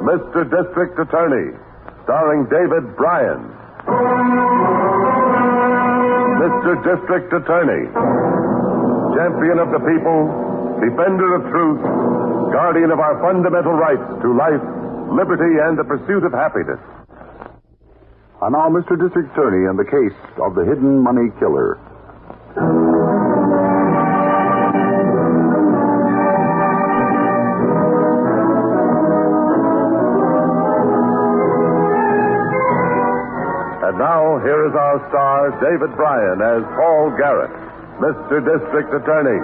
Mr. District Attorney, starring David Bryan. Mr. District Attorney, champion of the people, defender of truth, guardian of our fundamental rights to life, liberty, and the pursuit of happiness. And now, Mr. District Attorney, in the case of the hidden money killer. And now, here is our star, David Bryan, as Paul Garrett, Mr. District Attorney.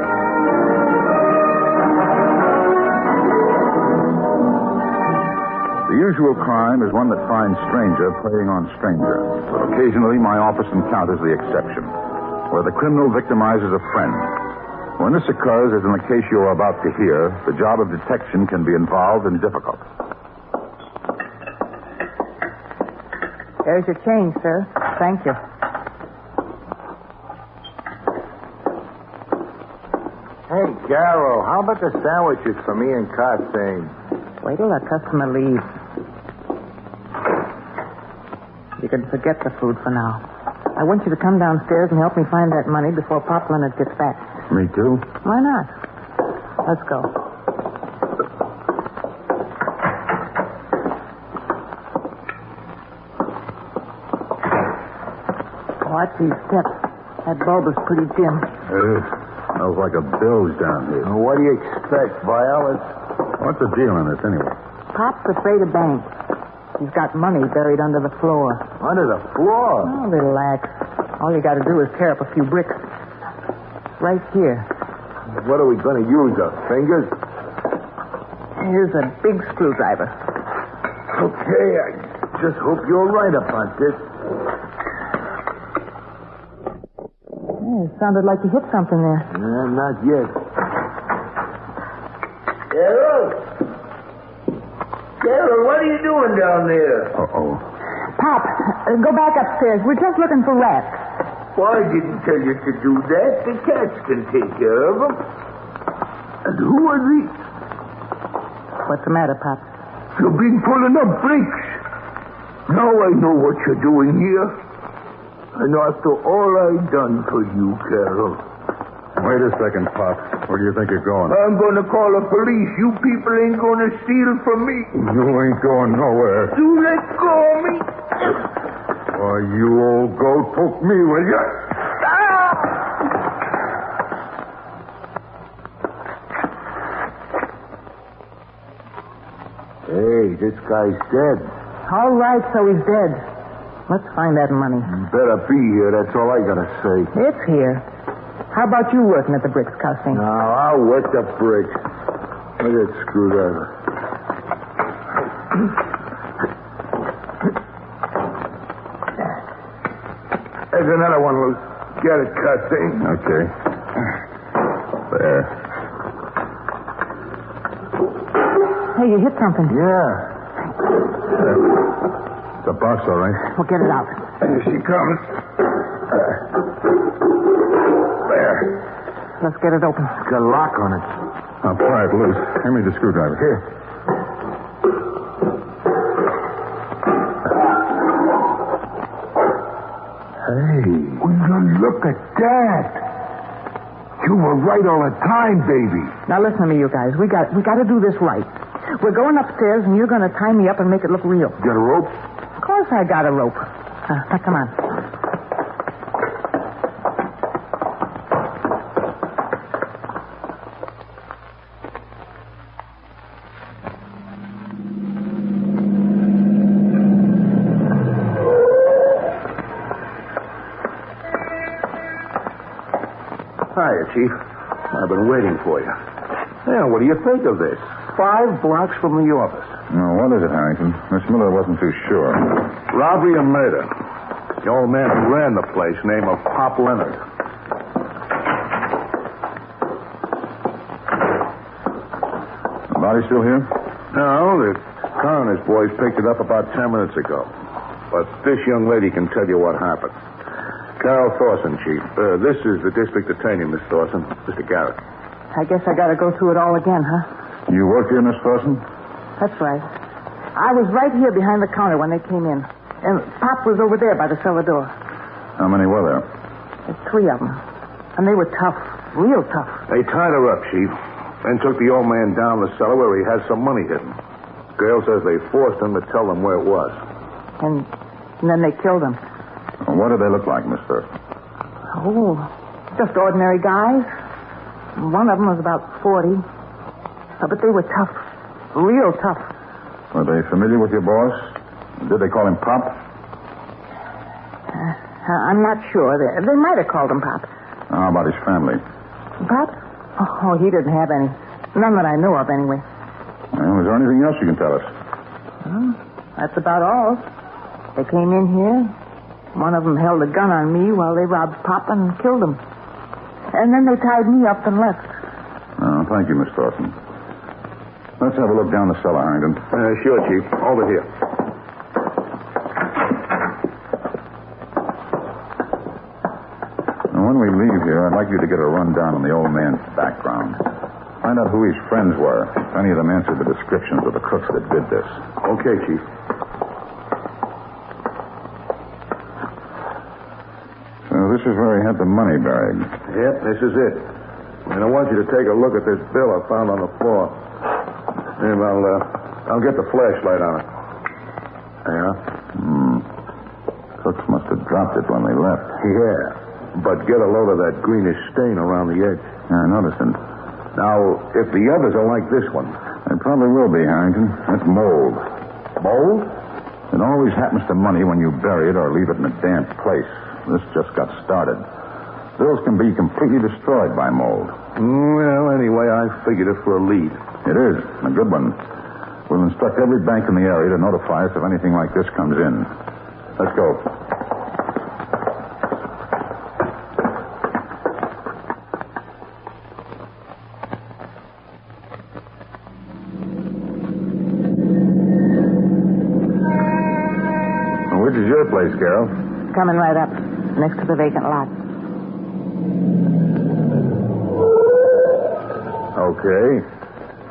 The usual crime is one that finds stranger preying on stranger. But occasionally, my office encounters the exception, where the criminal victimizes a friend. When this occurs, as in the case you are about to hear, the job of detection can be involved and difficult. There's your change, sir. Thank you. Hey, Carol, how about the sandwiches for me and Costain? Wait till our customer leaves. You can forget the food for now. I want you to come downstairs and help me find that money before Pop Leonard gets back. Me too? Why not? Let's go. Watch these steps. That bulb is pretty dim. Smells like a bilge down here. Well, what do you expect, Violet? What's the deal on this, anyway? Pop's afraid of banks. He's got money buried under the floor. Under the floor? Oh, relax. All you got to do is tear up a few bricks. It's right here. What are we going to use, our fingers? Here's a big screwdriver. Okay, I just hope you're right about this. It sounded like you hit something there. Not yet. Carol? Carol, what are you doing down there? Uh-oh. Pop, go back upstairs. We're just looking for rats. Well, I didn't tell you to do that. The cats can take care of them. And who are these? What's the matter, Pop? You've been pulling up bricks. Now I know what you're doing here. And after all I've done for you, Carol. Wait a second, Pop. Where do you think you're going? I'm going to call the police. You people ain't going to steal from me. You ain't going nowhere. You let go of me. Why, you old goat, poke me, will you? Hey, this guy's dead. All right, so he's dead. Let's find that money. Better be here, that's all I gotta say. It's here. How about you working at the bricks, Costing? Now, I'll work the bricks. Look at that screwdriver. There's another one loose. Get it, Costing. Okay. There. Hey, you hit something. Yeah. It's a box, all right. Well, get it out. Here she comes. There. Let's get it open. It's got a lock on it. I'll pry it loose. Hand me the screwdriver. Here. Hey, will you look at that? You were right all the time, baby. Now listen to me, you guys. We got to do this right. We're going upstairs, and you're going to tie me up and make it look real. Got a rope? Of course I got a rope. Now, come on. Hiya, Chief. I've been waiting for you. Now, what do you think of this? 5 blocks from the office. No, what is it, Harrington? Miss Miller wasn't too sure. Robbery and murder. The old man who ran the place, name of Pop Leonard. The body still here? No, the coroner's boys picked it up about 10 minutes ago. But this young lady can tell you what happened. Carol Thorson, Chief. This is the district attorney, Miss Thorson. Mr. Garrett. I guess I got to go through it all again, huh? You work here, Miss Thorson? That's right. I was right here behind the counter when they came in. And Pop was over there by the cellar door. How many were there? There's 3 of them. And they were tough. Real tough. They tied her up, Chief, and took the old man down the cellar where he had some money hidden. Girl says they forced him to tell them where it was. And then they killed him. Well, what did they look like, Miss Thurst? Oh, just ordinary guys. One of them was about 40. But they were tough. Real tough. Were they familiar with your boss? Did they call him Pop? I'm not sure. They might have called him Pop. How about his family? Pop? Oh, he didn't have any. None that I know of, anyway. Well, is there anything else you can tell us? That's about all. They came in here. One of them held a gun on me while they robbed Pop and killed him. And then they tied me up and left. Oh, thank you, Miss Thorson. Let's have a look down the cellar, Harrington. Sure, Chief. Over here. Now, when we leave here, I'd like you to get a rundown on the old man's background. Find out who his friends were. If any of them answered the descriptions of the crooks that did this. Okay, Chief. So this is where he had the money buried. Yep, this is it. And I want you to take a look at this bill I found on the floor. And I'll get the flashlight on it. Yeah? Crooks must have dropped it when they left. Yeah. But get a load of that greenish stain around the edge. Yeah, I noticed it. Now, if the others are like this one... It probably will be, Harrington. That's mold. Mold? It always happens to money when you bury it or leave it in a damp place. This just got started. Bills can be completely destroyed by mold. Well, anyway, I figured it for a lead. It is, a good one. We'll instruct every bank in the area to notify us if anything like this comes in. Let's go. Which is your place, Carol? Coming right up, next to the vacant lot. Okay.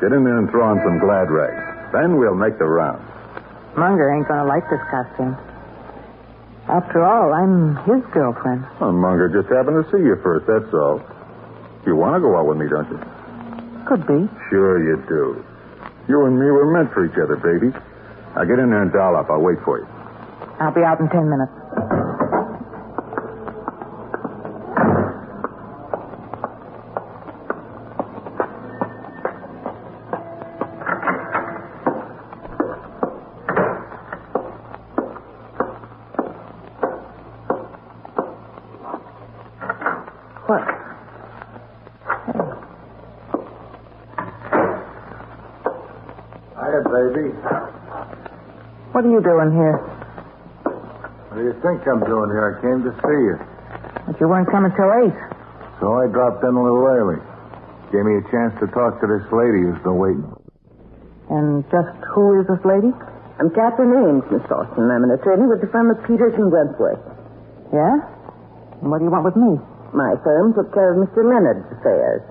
Get in there and throw on some glad rags. Then we'll make the round. Munger ain't gonna like this costume. After all, I'm his girlfriend. Well, Munger just happened to see you first, that's all. You want to go out with me, don't you? Could be. Sure you do. You and me were meant for each other, baby. Now get in there and doll up. I'll wait for you. I'll be out in 10 minutes. What? Hiya, baby. What are you doing here? What do you think I'm doing here? I came to see you. But you weren't coming till 8. So I dropped in a little early. Gave me a chance to talk to this lady who's been waiting. And just who is this lady? I'm Catherine Ames, Miss Dawson. I'm an attorney with the firm of Peters and Wentworth. Yeah? And what do you want with me? My firm took care of Mr. Leonard's affairs.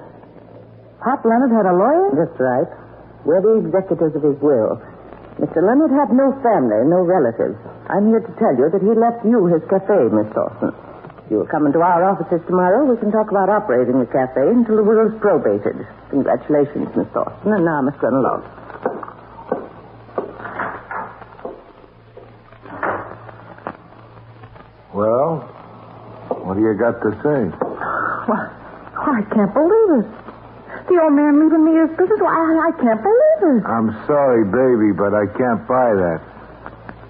Pop Leonard had a lawyer? That's right. We're the executors of his will. Mr. Leonard had no family, no relatives. I'm here to tell you that he left you his cafe, Miss Dawson. If you'll come into our offices tomorrow, we can talk about operating the cafe until the will's probated. Congratulations, Miss Dawson. And now I must run along. Well, what do you got to say? Well, I can't believe it. The old man leaving me his business. I can't believe it. I'm sorry, baby, but I can't buy that.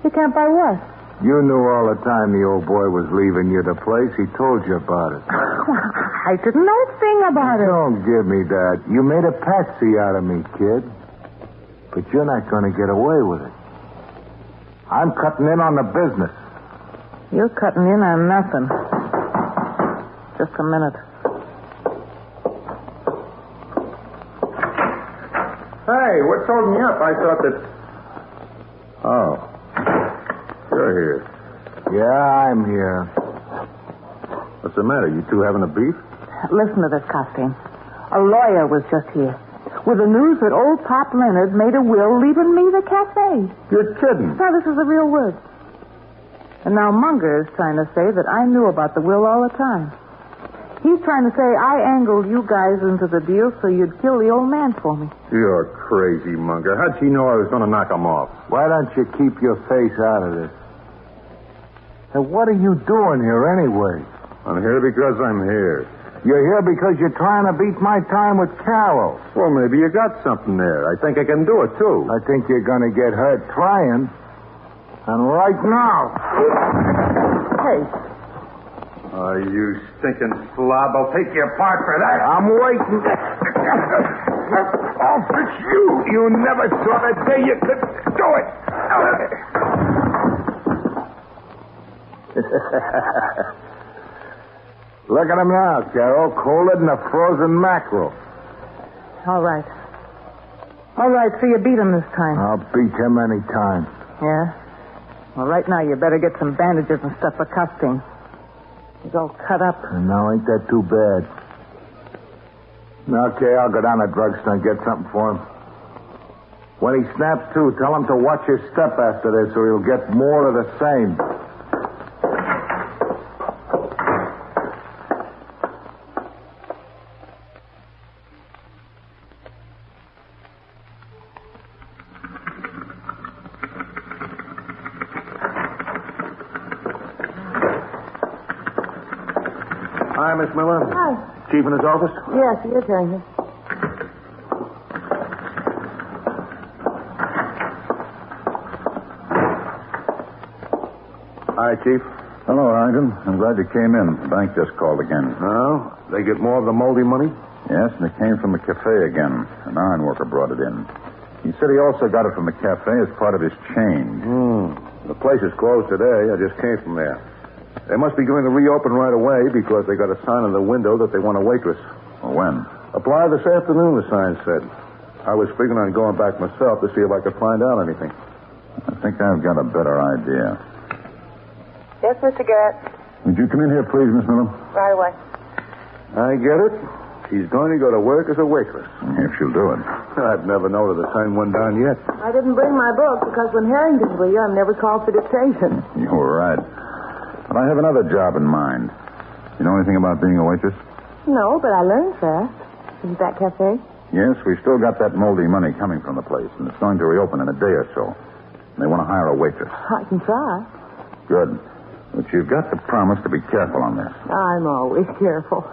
You can't buy what? You knew all the time the old boy was leaving you the place. He told you about it. I didn't know a thing about it. Don't give me that. You made a patsy out of me, kid. But you're not going to get away with it. I'm cutting in on the business. You're cutting in on nothing. Just a minute. Hey, what's holding you up? I thought that... Oh. You're here. Yeah, I'm here. What's the matter? You two having a beef? Listen to this, costume. A lawyer was just here. with the news that old Pop Leonard made a will leaving me the cafe. You're kidding. Now, this is the real word. And now Munger is trying to say that I knew about the will all the time. He's trying to say I angled you guys into the deal so you'd kill the old man for me. You're crazy, Munger. How'd she know I was going to knock him off? Why don't you keep your face out of this? And what are you doing here anyway? I'm here because I'm here. You're here because you're trying to beat my time with Carol. Well, maybe you got something there. I think I can do it, too. I think you're going to get hurt trying. And right now. Hey. Oh, you stinking slob. I'll take your part for that. I'm waiting. Oh, it's you. You never saw the day you could do it. Look at him now, Carol. Colder than a frozen mackerel. All right. All right, so you beat him this time. I'll beat him any time. Yeah? Well, right now you better get some bandages and stuff for costing. He's all cut up. And now ain't that too bad? Okay, I'll go down to the drugstore and get something for him. When he snaps to, tell him to watch his step after this or he'll get more of the same. Hi, Miss Miller. Hi. Chief in his office? Yes, he is here. Hi, Chief. Hello, Harrington. I'm glad you came in. The bank just called again. Oh? They get more of the moldy money? Yes, and it came from the cafe again. An iron worker brought it in. He said he also got it from the cafe as part of his change. The place is closed today. I just came from there. They must be going to reopen right away because they got a sign on the window that they want a waitress. Well, when? Apply this afternoon, the sign said. I was figuring on going back myself to see if I could find out anything. I think I've got a better idea. Yes, Mr. Garrett. Would you come in here, please, Miss Miller? Right away. I get it. She's going to go to work as a waitress. If she'll do it. I've never known her to sign one down yet. I didn't bring my book because when Harrington's with you, I'm never called for dictation. You were right. But I have another job in mind. You know anything about being a waitress? No, but I learned fast. Isn't that cafe? Yes, we've still got that moldy money coming from the place, and it's going to reopen in a day or so. They want to hire a waitress. I can try. Good. But you've got to promise to be careful on this. I'm always careful.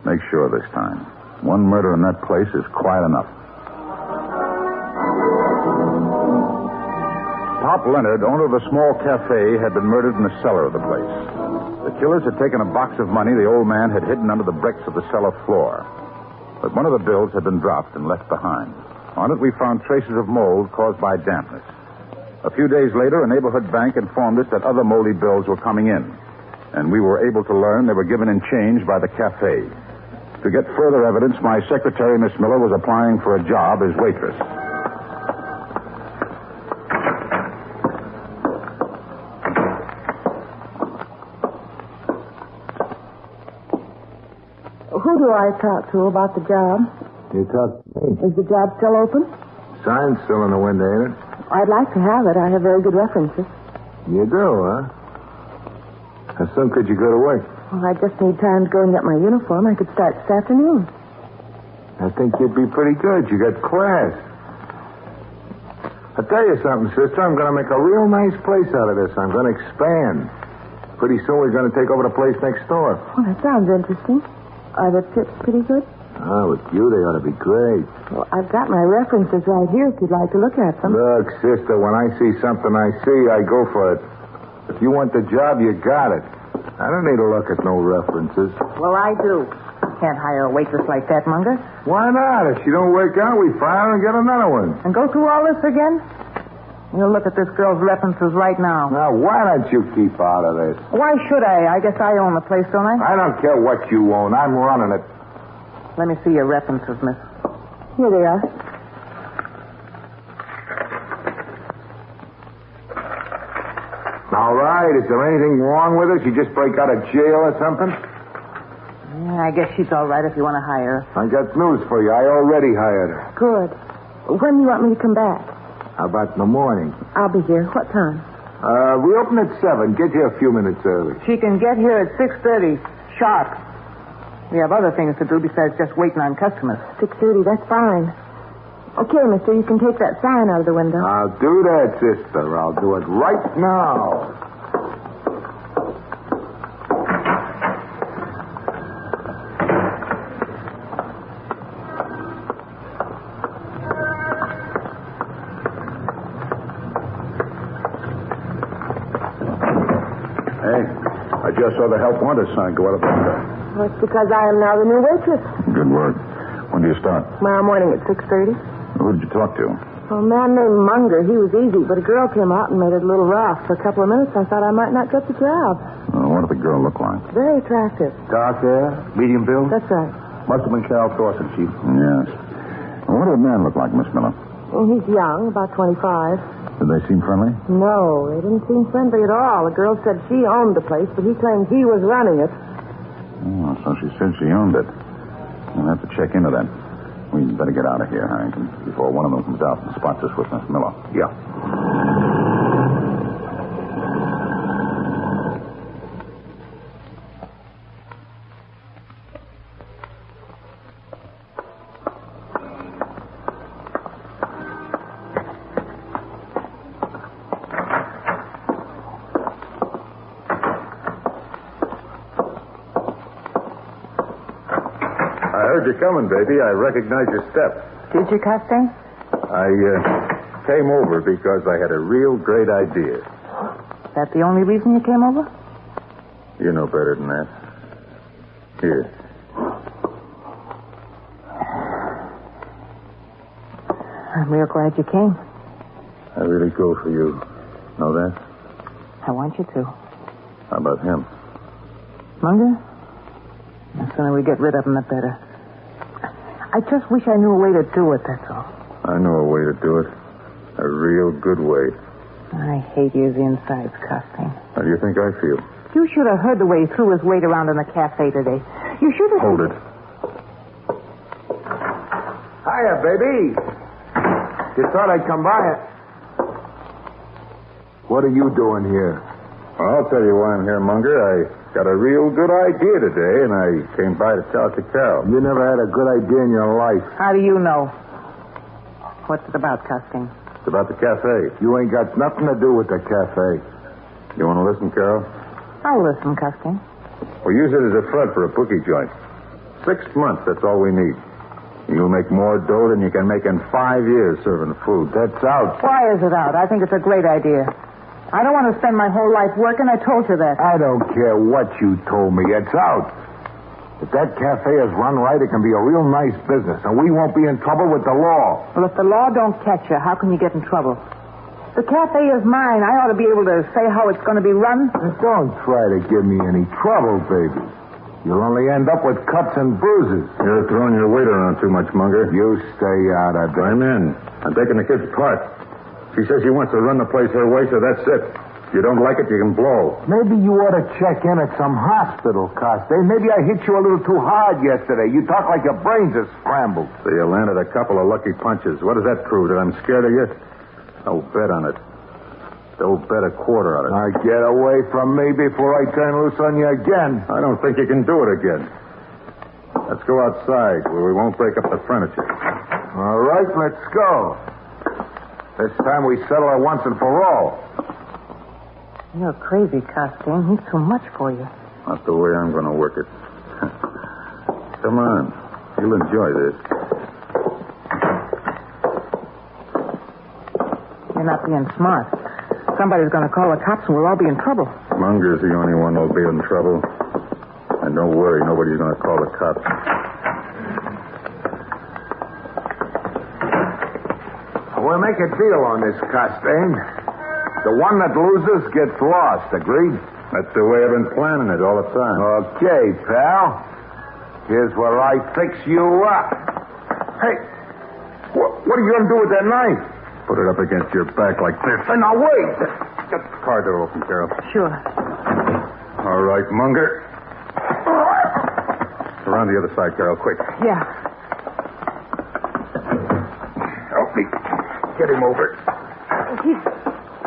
Make sure this time. One murder in that place is quite enough. Pop Leonard, owner of a small cafe, had been murdered in the cellar of the place. The killers had taken a box of money the old man had hidden under the bricks of the cellar floor. But one of the bills had been dropped and left behind. On it, we found traces of mold caused by dampness. A few days later, a neighborhood bank informed us that other moldy bills were coming in, and we were able to learn they were given in change by the cafe. To get further evidence, my secretary, Miss Miller, was applying for a job as waitress. Who do I talk to about the job? You talk to me. Is the job still open? Sign's still in the window, ain't it? I'd like to have it. I have very good references. You do, huh? How soon could you go to work? Well, I just need time to go and get my uniform. I could start this afternoon. I think you'd be pretty good. You got class. I'll tell you something, sister. I'm going to make a real nice place out of this. I'm going to expand. Pretty soon we're going to take over the place next door. Well, that sounds interesting. Are the tips pretty good? Oh, with you, they ought to be great. Well, I've got my references right here if you'd like to look at them. Look, sister, when I see something I see, I go for it. If you want the job, you got it. I don't need to look at no references. Well, I do. Can't hire a waitress like that, Munger. Why not? If she don't work out, we fire her and get another one. And go through all this again? You'll look at this girl's references right now. Now, why don't you keep out of this? Why should I? I guess I own the place, don't I? I don't care what you own. I'm running it. Let me see your references, miss. Here they are. All right. Is there anything wrong with us? You just break out of jail or something? Yeah, I I guess she's all right if you want to hire her. I got news for you. I already hired her. Good. When do you want me to come back? How about in the morning? I'll be here. What time? We open at 7. Get here a few minutes early. She can get here at 6:30, sharp. We have other things to do besides just waiting on customers. 6:30, that's fine. Okay, mister, you can take that sign out of the window. I'll do that, sister. I'll do it right now. I just saw the help wanted sign go out of the window. Well, it's because I am now the new waitress. Good work. When do you start? Tomorrow morning at 6:30. Who did you talk to? Well, a man named Munger. He was easy, but a girl came out and made it a little rough. For a couple of minutes, I thought I might not get the job. What did the girl look like? Very attractive. Dark hair, medium build? That's right. Must have been Carol Thorson, Chief. Yes. What did the man look like, Miss Miller? Well, he's young, about 25. Did they seem friendly? No, they didn't seem friendly at all. The girl said she owned the place, but he claimed he was running it. Oh, so she said she owned it. We'll have to check into that. We'd better get out of here, Harrington, before one of them comes out and spots us with Miss Miller. Yeah. You're coming, baby. I recognize your step. Did you, Costain? I came over because I had a real great idea. Is that the only reason you came over? You know better than that. Here. I'm real glad you came. I really go for you. Know that? I want you to. How about him? Munger? The sooner we get rid of him, the better. I just wish I knew a way to do it, that's all. I know a way to do it. A real good way. I hate his insides, Costain. How do you think I feel? You should have heard the way he threw his weight around in the cafe today. You should have... Hold it. Hiya, baby. You thought I'd come by it. What are you doing here? Well, I'll tell you why I'm here, Munger. I got a real good idea today, and I came by to tell it to Carol. You never had a good idea in your life. How do you know? What's it about, Costain? It's about the cafe. You ain't got nothing to do with the cafe. You want to listen, Carol? I'll listen, Costain. We'll use it as a front for a bookie joint. 6 months, that's all we need. You'll make more dough than you can make in 5 years serving food. That's out. Why is it out? I think it's a great idea. I don't want to spend my whole life working. I told you that. I don't care what you told me. It's out. If that cafe is run right, it can be a real nice business, and we won't be in trouble with the law. Well, if the law don't catch you, how can you get in trouble? The cafe is mine. I ought to be able to say how it's going to be run. Don't try to give me any trouble, baby. You'll only end up with cuts and bruises. You're throwing your weight around too much, Munger. You stay out of it. I'm in. I'm taking the kid's part. She says she wants to run the place her way, so that's it. If you don't like it, you can blow. Maybe you ought to check in at some hospital, Costain. Maybe I hit you a little too hard yesterday. You talk like your brains are scrambled. So you landed a couple of lucky punches. What does that prove? That I'm scared of you? Don't bet on it. Don't bet a quarter on it. Now get away from me before I turn loose on you again. I don't think you can do it again. Let's go outside where we won't break up the furniture. All right, let's go. This time we settle it once and for all. You're crazy, Costain. He's too much for you. Not the way I'm going to work it. Come on. You'll enjoy this. You're not being smart. Somebody's going to call the cops and we'll all be in trouble. Munger's the only one that'll be in trouble. And don't worry, nobody's going to call the cops. We'll make a deal on this, Costain. The one that loses gets lost, agreed? That's the way I've been planning it all the time. Okay, pal. Here's where I fix you up. Hey, what are you going to do with that knife? Put it up against your back like this. Hey, now wait. Get the car door open, Carol. Sure. All right, Munger. Around the other side, Carol, quick. Yeah. Help me. Get him over.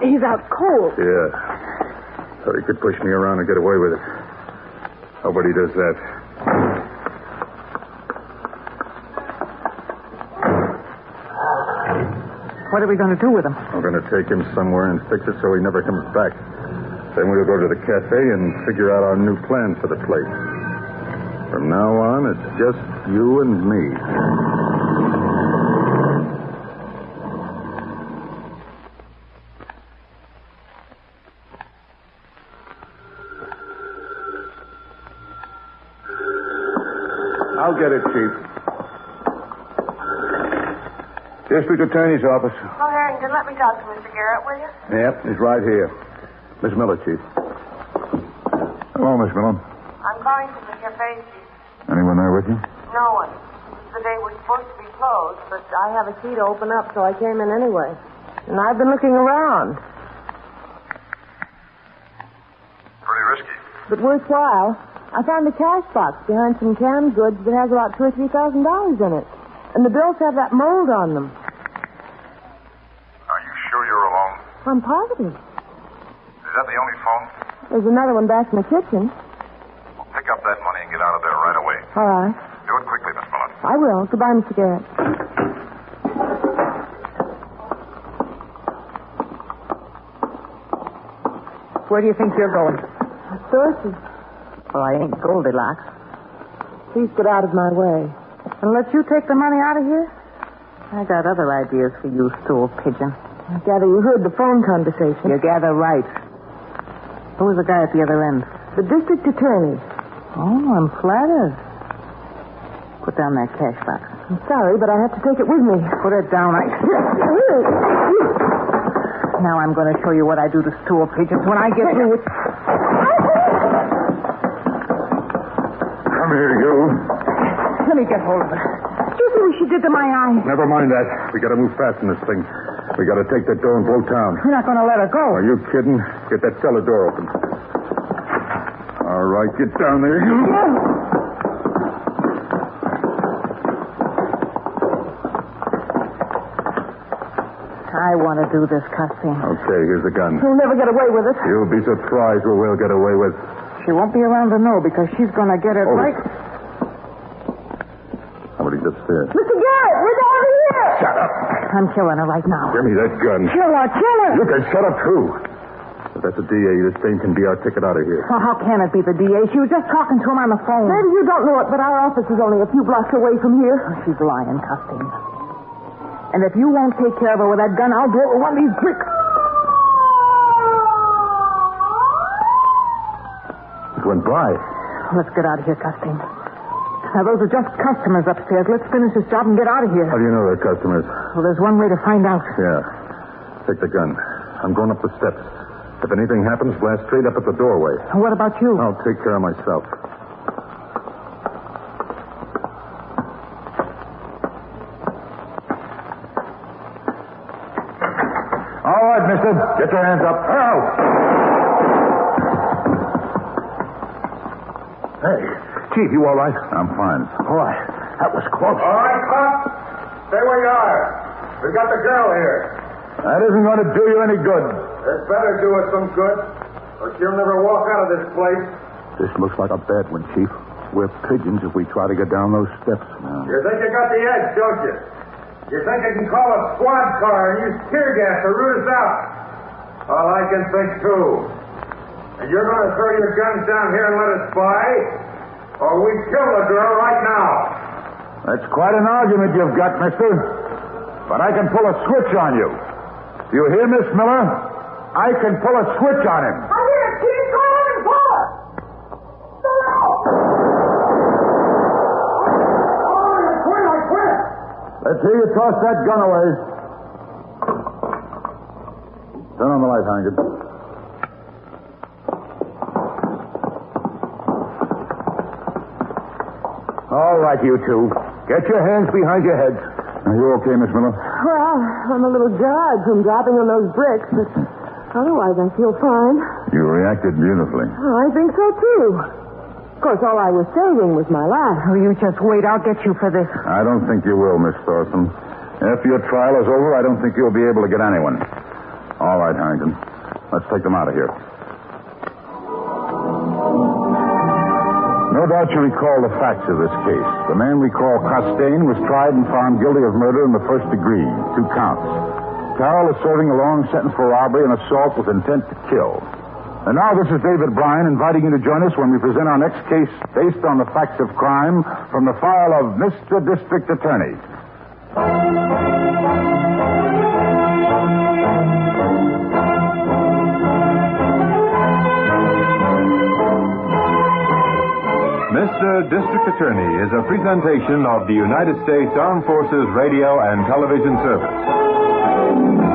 He's out cold. Yeah. Thought he could push me around and get away with it. Nobody does that. What are we going to do with him? I'm going to take him somewhere and fix it so he never comes back. Then we'll go to the cafe and figure out our new plan for the place. From now on, it's just you and me. I'll get it, Chief. District Attorney's Office. Oh, Harrington, let me talk to Mr. Garrett, will you? Yep, he's right here. Miss Miller, Chief. Hello, Miss Miller. I'm calling from the cafe, Chief. Anyone there with you? No one. It's the day we're supposed to be closed, but I have a key to open up, so I came in anyway. And I've been looking around. Pretty risky. But worthwhile. I found a cash box behind some canned goods that has about $2,000 or $3,000 in it. And the bills have that mold on them. Are you sure you're alone? I'm positive. Is that the only phone? There's another one back in the kitchen. Well, pick up that money and get out of there right away. All right. Do it quickly, Miss Miller. I will. Goodbye, Mr. Garrett. Where do you think you're going? Sources. Well, I ain't Goldilocks. Please get out of my way. And let you take the money out of here? I got other ideas for you, stool pigeon. I gather you heard the phone conversation. You gather right. Who was the guy at the other end? The district attorney. Oh, I'm flattered. Put down that cash box. I'm sorry, but I have to take it with me. Put it down. Now I'm going to show you what I do to stool pigeons when I get through with... Come here, you. Let me get hold of her. You see what she did to my eye? Never mind that. We got to move fast in this thing. We got to take that door and blow town. You're not going to let her go. Are you kidding? Get that cellar door open. All right, get down there, you. I want to do this, Custine. Okay, here's the gun. You'll never get away with it. You'll be surprised what we'll get away with. She won't be around to know because she's going to get it right. Somebody's upstairs. Mr. Garrett, we're down here. Shut up. I'm killing her right now. Give me that gun. Kill her. You can shut up, too. If that's the DA, this thing can be our ticket out of here. Well, how can it be the DA? She was just talking to him on the phone. Maybe you don't know it, but our office is only a few blocks away from here. Oh, she's lying, Custine. And if you won't take care of her with that gun, I'll do it with one of these bricks. It went by. Let's get out of here, Custine. Now, those are just customers upstairs. Let's finish this job and get out of here. How do you know they're customers? Well, there's one way to find out. Yeah. Take the gun. I'm going up the steps. If anything happens, blast straight up at the doorway. And what about you? I'll take care of myself. All right, mister. Get your hands up. Out! Hey, Chief, you all right? I'm fine. Boy, that was close. All right, cops. Stay where you are. We've got the girl here. That isn't going to do you any good. It better do us some good, or she'll never walk out of this place. This looks like a bad one, Chief. We're pigeons if we try to get down those steps now. You think you got the edge, don't you? You think you can call a squad car and use tear gas to root us out? Well, I can think, too. And you're going to throw your guns down here and let us by? Or we kill the girl right now? That's quite an argument you've got, mister. But I can pull a switch on you. Do you hear, Miss Miller? I can pull a switch on him. I hear it, Chief. Go ahead and pull it. I quit. Let's hear you toss that gun away. Turn on the light, Hankin. All right, you two. Get your hands behind your heads. Are you okay, Miss Miller? Well, I'm a little jarred from dropping on those bricks, but otherwise I feel fine. You reacted beautifully. Oh, I think so, too. Of course, all I was saving was my life. Oh, you just wait. I'll get you for this. I don't think you will, Miss Thorson. After your trial is over, I don't think you'll be able to get anyone. All right, Harrington. Let's take them out of here. No doubt you recall the facts of this case. The man we call Costain was tried and found guilty of murder in the first degree, 2 counts. Carroll is serving a long sentence for robbery and assault with intent to kill. And now this is David Bryan inviting you to join us when we present our next case based on the facts of crime from the file of Mr. District Attorney. Mr. District Attorney is a presentation of the United States Armed Forces Radio and Television Service.